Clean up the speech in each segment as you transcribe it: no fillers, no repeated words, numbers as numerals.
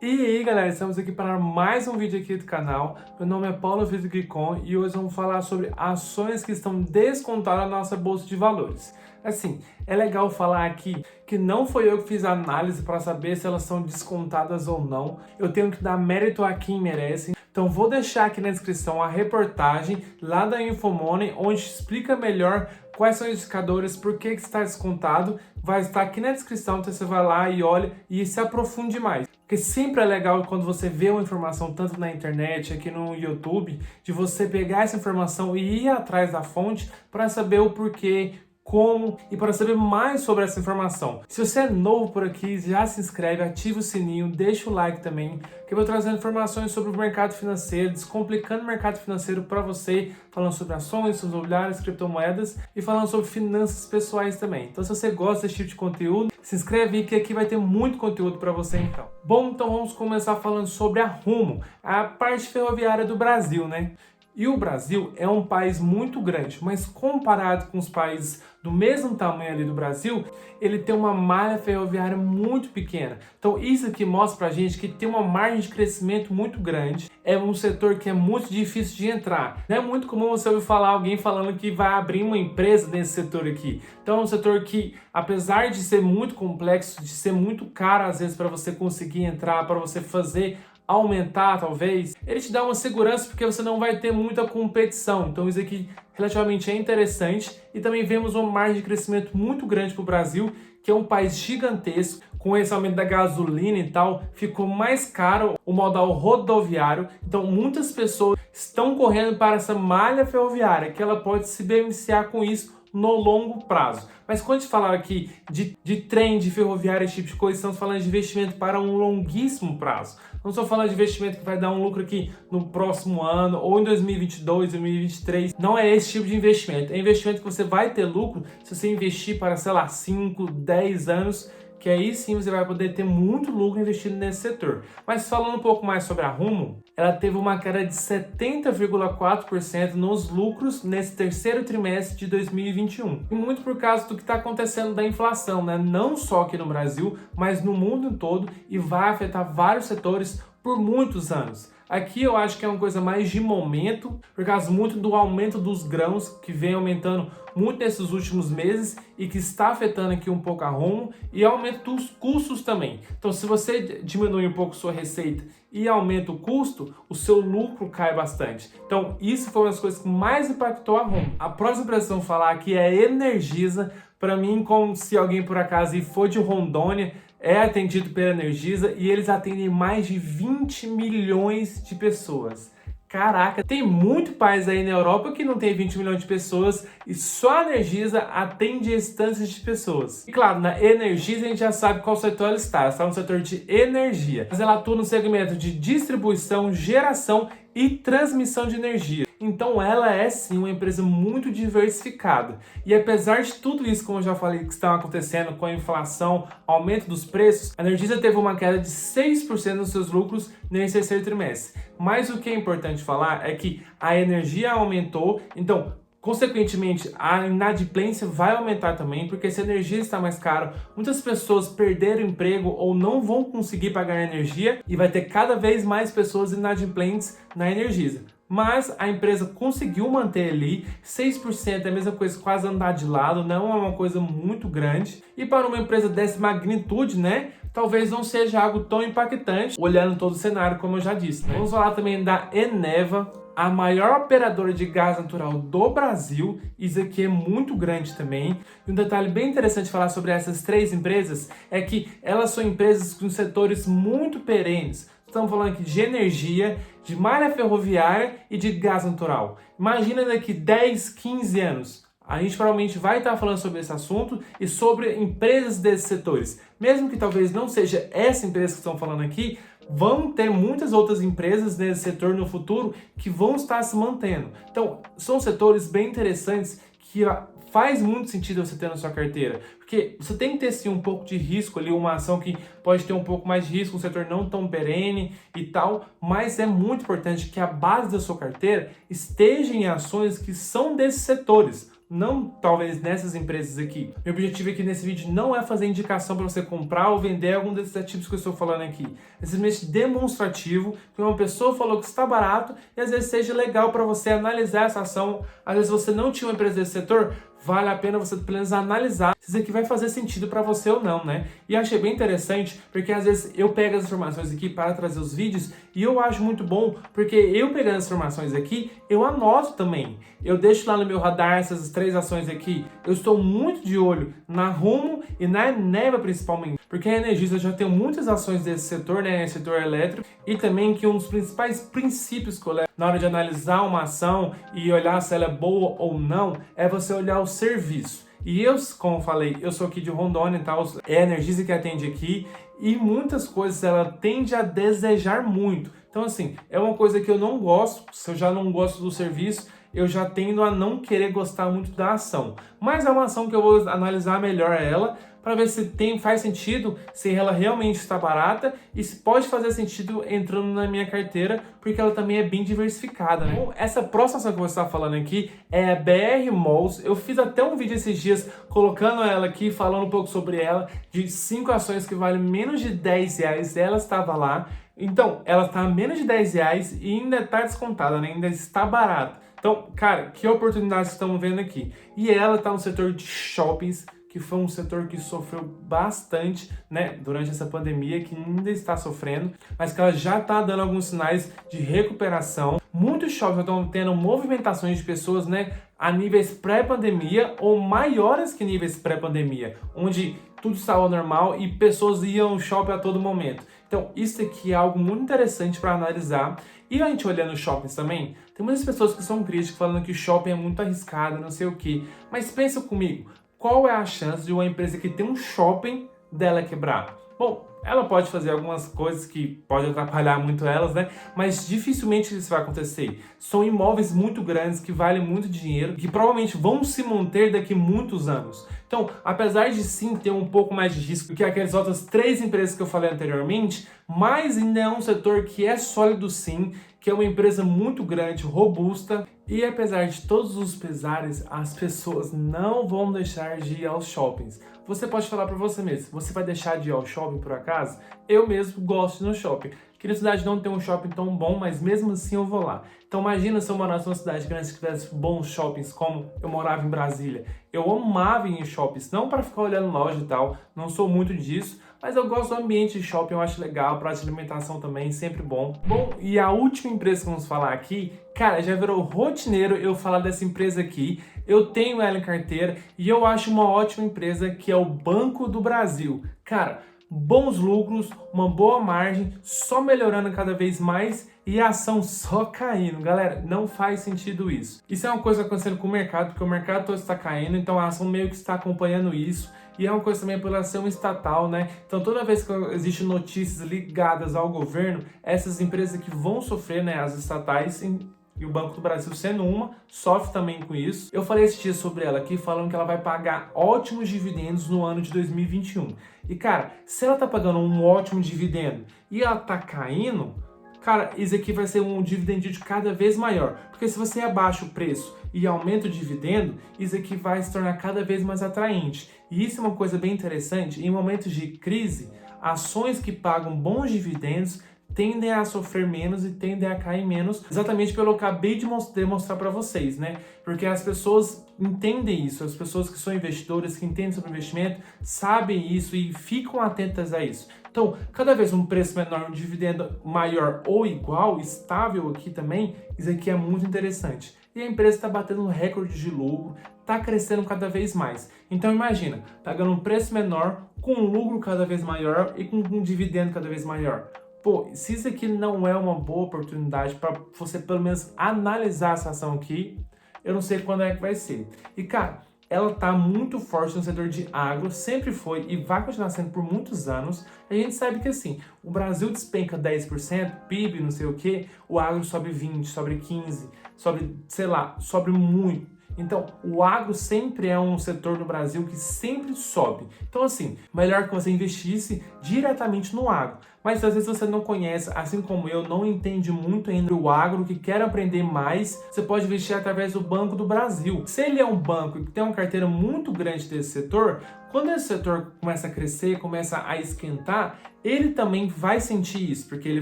E aí galera, estamos aqui para mais um vídeo aqui do canal. Meu nome é Paulo Vitor Gricon e hoje vamos falar sobre ações que estão descontadas na nossa bolsa de valores. Assim, é legal falar aqui que não foi eu que fiz a análise para saber se elas são descontadas ou não. Eu tenho que dar mérito a quem merece. Então vou deixar aqui na descrição a reportagem lá da Infomoney, onde explica melhor quais são os indicadores, por que está descontado. Vai estar aqui na descrição, então você vai lá e olha e se aprofunde mais. Porque sempre é legal quando você vê uma informação, tanto na internet, aqui no YouTube, de você pegar essa informação e ir atrás da fonte para saber o porquê, como e para saber mais sobre essa informação. Se você é novo por aqui, já se inscreve, ativa o sininho, deixa o like também, que eu vou trazendo informações sobre o mercado financeiro, descomplicando o mercado financeiro para você, falando sobre ações, imobiliárias, criptomoedas e falando sobre finanças pessoais também. Então se você gosta desse tipo de conteúdo, se inscreve aí que aqui vai ter muito conteúdo para você então. Bom, então vamos começar falando sobre a Rumo, a parte ferroviária do Brasil, né? E o Brasil é um país muito grande, mas comparado com os países do mesmo tamanho ali do Brasil, ele tem uma malha ferroviária muito pequena. Então isso aqui mostra pra gente que tem uma margem de crescimento muito grande. É um setor que é muito difícil de entrar. Não é muito comum você ouvir falar alguém falando que vai abrir uma empresa nesse setor aqui. Então é um setor que, apesar de ser muito complexo, de ser muito caro às vezes para você conseguir entrar, para você fazer aumentar talvez, ele te dá uma segurança porque você não vai ter muita competição. Então isso aqui relativamente é interessante e também vemos uma margem de crescimento muito grande para o Brasil, que é um país gigantesco. Com esse aumento da gasolina e tal, ficou mais caro o modal rodoviário. Então muitas pessoas estão correndo para essa malha ferroviária, que ela pode se beneficiar com isso no longo prazo. Mas quando a gente falar aqui de trem, de ferroviária, esse tipo de coisa, estamos falando de investimento para um longuíssimo prazo. Não estou falando de investimento que vai dar um lucro aqui no próximo ano, ou em 2022, 2023. Não é esse tipo de investimento. É investimento que você vai ter lucro se você investir para, sei lá, 5, 10 anos, que aí sim você vai poder ter muito lucro investindo nesse setor. Mas falando um pouco mais sobre a Rumo, ela teve uma queda de 70,4% nos lucros nesse terceiro trimestre de 2021. E muito por causa do que está acontecendo da inflação, né? Não só aqui no Brasil, mas no mundo todo, e vai afetar vários setores por muitos anos. Aqui eu acho que é uma coisa mais de momento, por causa muito do aumento dos grãos, que vem aumentando muito nesses últimos meses e que está afetando aqui um pouco a Rumo, e aumento dos custos também. Então se você diminui um pouco sua receita e aumenta o custo, o seu lucro cai bastante. Então isso foi uma das coisas que mais impactou a Rumo. A próxima empresa que vamos falar aqui é a Energisa. Para mim, como se alguém por acaso for de Rondônia, é atendido pela Energisa e eles atendem mais de 20 milhões de pessoas. Caraca, tem muito país aí na Europa que não tem 20 milhões de pessoas e só a Energisa atende instâncias de pessoas. E claro, na Energisa a gente já sabe qual setor ela está. Ela está no setor de energia, mas ela atua no segmento de distribuição, geração e transmissão de energia. Então ela é sim uma empresa muito diversificada. E apesar de tudo isso, como eu já falei, que está acontecendo com a inflação, aumento dos preços, a Energisa teve uma queda de 6% nos seus lucros nesse terceiro trimestre. Mas o que é importante falar é que a energia aumentou, então consequentemente, a inadimplência vai aumentar também, porque se a energia está mais cara, muitas pessoas perderam emprego ou não vão conseguir pagar a energia e vai ter cada vez mais pessoas inadimplentes na Energisa. Mas a empresa conseguiu manter ali 6%, é a mesma coisa, quase andar de lado, não é uma coisa muito grande. E para uma empresa dessa magnitude, né, talvez não seja algo tão impactante, olhando todo o cenário, como eu já disse, né? Vamos falar também da Eneva, a maior operadora de gás natural do Brasil. Isso aqui é muito grande também. E um detalhe bem interessante falar sobre essas três empresas é que elas são empresas com setores muito perenes. Estamos falando aqui de energia, de malha ferroviária e de gás natural. Imagina daqui 10, 15 anos. A gente provavelmente vai estar falando sobre esse assunto e sobre empresas desses setores. Mesmo que talvez não seja essa empresa que estão falando aqui, vão ter muitas outras empresas nesse setor no futuro que vão estar se mantendo. Então, são setores bem interessantes que faz muito sentido você ter na sua carteira, porque você tem que ter sim um pouco de risco ali, uma ação que pode ter um pouco mais de risco, um setor não tão perene e tal, mas é muito importante que a base da sua carteira esteja em ações que são desses setores. não talvez nessas empresas aqui. Meu objetivo aqui nesse vídeo não é fazer indicação para você comprar ou vender algum desses ativos que eu estou falando aqui. É simplesmente demonstrativo que uma pessoa falou que está barato e às vezes seja legal para você analisar essa ação. Às vezes você não tinha uma empresa desse setor, vale a pena você pelo menos analisar se isso aqui vai fazer sentido para você ou não, né? E achei bem interessante, porque às vezes eu pego as informações aqui para trazer os vídeos e eu acho muito bom, porque eu pegando as informações aqui, eu anoto também. Eu deixo lá no meu radar essas 3 ações aqui. Eu estou muito de olho na Rumo e na Eneva principalmente, porque a Energisa já tem muitas ações desse setor, né? Setor elétrico, e também que um dos principais princípios que eu levo na hora de analisar uma ação e olhar se ela é boa ou não, é você olhar o serviço. E eu, como eu falei, eu sou aqui de Rondônia e tal, é a Energisa que atende aqui, e muitas coisas ela tende a desejar muito. Então assim, é uma coisa que eu não gosto, se eu já não gosto do serviço, eu já tendo a não querer gostar muito da ação. Mas é uma ação que eu vou analisar melhor ela, para ver se faz sentido, se ela realmente está barata e se pode fazer sentido entrando na minha carteira, porque ela também é bem diversificada, né? Então, essa próxima ação que eu vou estar falando aqui é a BR Malls. Eu fiz até um vídeo esses dias colocando ela aqui, falando um pouco sobre ela, de 5 ações que valem menos de R$10, ela estava lá. Então, ela está a menos de R$10 e ainda está descontada, né? Ainda está barata. Então, cara, que oportunidades estamos vendo aqui. E ela está no setor de shoppings, que foi um setor que sofreu bastante, né, durante essa pandemia, que ainda está sofrendo, mas que ela já está dando alguns sinais de recuperação. Muitos shoppings estão tendo movimentações de pessoas, né, a níveis pré-pandemia ou maiores que níveis pré-pandemia, onde tudo estava normal e pessoas iam ao shopping a todo momento. Então, isso aqui é algo muito interessante para analisar. E a gente olhando os shoppings também, tem muitas pessoas que são críticas falando que o shopping é muito arriscado, não sei o quê. Mas pensa comigo, qual é a chance de uma empresa que tem um shopping dela quebrar? Bom, ela pode fazer algumas coisas que podem atrapalhar muito elas, né? Mas dificilmente isso vai acontecer. São imóveis muito grandes que valem muito dinheiro, que provavelmente vão se manter daqui a muitos anos. Então, apesar de sim ter um pouco mais de risco que aquelas outras 3 empresas que eu falei anteriormente, mas ainda é um setor que é sólido sim, que é uma empresa muito grande, robusta, e apesar de todos os pesares, as pessoas não vão deixar de ir aos shoppings. Você pode falar para você mesmo, você vai deixar de ir ao shopping por acaso? Eu mesmo gosto de ir no shopping. Aqui na cidade não tem um shopping tão bom, mas mesmo assim eu vou lá. Então imagina se eu morasse numa cidade grande que tivesse bons shoppings, como eu morava em Brasília. Eu amava ir em shoppings, não para ficar olhando loja e tal, não sou muito disso, mas eu gosto do ambiente de shopping, eu acho legal, praça de alimentação também, sempre bom. Bom, e a última empresa que vamos falar aqui, cara, já virou rotineiro eu falar dessa empresa aqui. Eu tenho ela em carteira e eu acho uma ótima empresa, que é o Banco do Brasil. Cara, bons lucros, uma boa margem, só melhorando cada vez mais e a ação só caindo. Galera, não faz sentido isso. Isso é uma coisa acontecendo com o mercado, porque o mercado todo está caindo, então a ação meio que está acompanhando isso. E é uma coisa também pela ação estatal, né? Então toda vez que existem notícias ligadas ao governo, essas empresas que vão sofrer, né, as estatais, e o Banco do Brasil sendo uma, sofre também com isso. Eu falei esse dia sobre ela aqui, falando que ela vai pagar ótimos dividendos no ano de 2021. E cara, se ela tá pagando um ótimo dividendo e ela tá caindo, cara, isso aqui vai ser um dividendo de cada vez maior. Porque se você abaixa o preço e aumenta o dividendo, isso aqui vai se tornar cada vez mais atraente. E isso é uma coisa bem interessante. Em momentos de crise, ações que pagam bons dividendos tendem a sofrer menos e tendem a cair menos, exatamente pelo que eu acabei de demonstrar para vocês, né? Porque as pessoas entendem isso, as pessoas que são investidores, que entendem sobre investimento, sabem isso e ficam atentas a isso. Então, cada vez um preço menor, um dividendo maior ou igual, estável aqui também, isso aqui é muito interessante. E a empresa está batendo um recorde de lucro, está crescendo cada vez mais. Então imagina, pagando um preço menor, com um lucro cada vez maior e com um dividendo cada vez maior. Pô, se isso aqui não é uma boa oportunidade para você pelo menos analisar essa ação aqui, eu não sei quando é que vai ser. E cara, ela tá muito forte no setor de agro, sempre foi e vai continuar sendo por muitos anos. A gente sabe que assim, o Brasil despenca 10%, PIB, não sei o que, o agro sobe 20%, sobe 15%, sobe, sei lá, sobe muito. Então, o agro sempre é um setor no Brasil que sempre sobe. Então, assim, melhor que você investisse diretamente no agro. Mas às vezes você não conhece, assim como eu, não entende muito ainda o agro, que quer aprender mais, você pode investir através do Banco do Brasil. Se ele é um banco que tem uma carteira muito grande desse setor, quando esse setor começa a crescer, começa a esquentar, ele também vai sentir isso, porque ele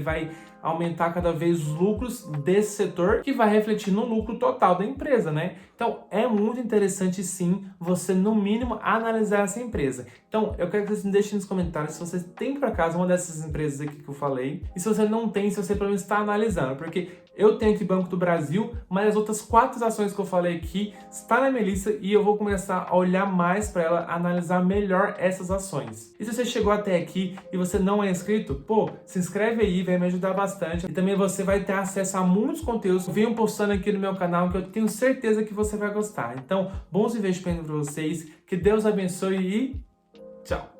vai aumentar cada vez os lucros desse setor, que vai refletir no lucro total da empresa, né? Então, é muito interessante, sim, você, no mínimo, analisar essa empresa. Então, eu quero que vocês me deixem nos comentários se vocês têm, por acaso, uma dessas empresas aqui que eu falei, e se você não tem, se você, pelo menos, está analisando, porque eu tenho aqui Banco do Brasil, mas as outras 4 ações que eu falei aqui está na minha lista e eu vou começar a olhar mais para ela, analisar melhor essas ações. E se você chegou até aqui e você não é inscrito, pô, se inscreve aí, vai me ajudar bastante. E também você vai ter acesso a muitos conteúdos que eu venho postando aqui no meu canal, que eu tenho certeza que você vai gostar. Então, bons investimentos para vocês, que Deus abençoe e tchau!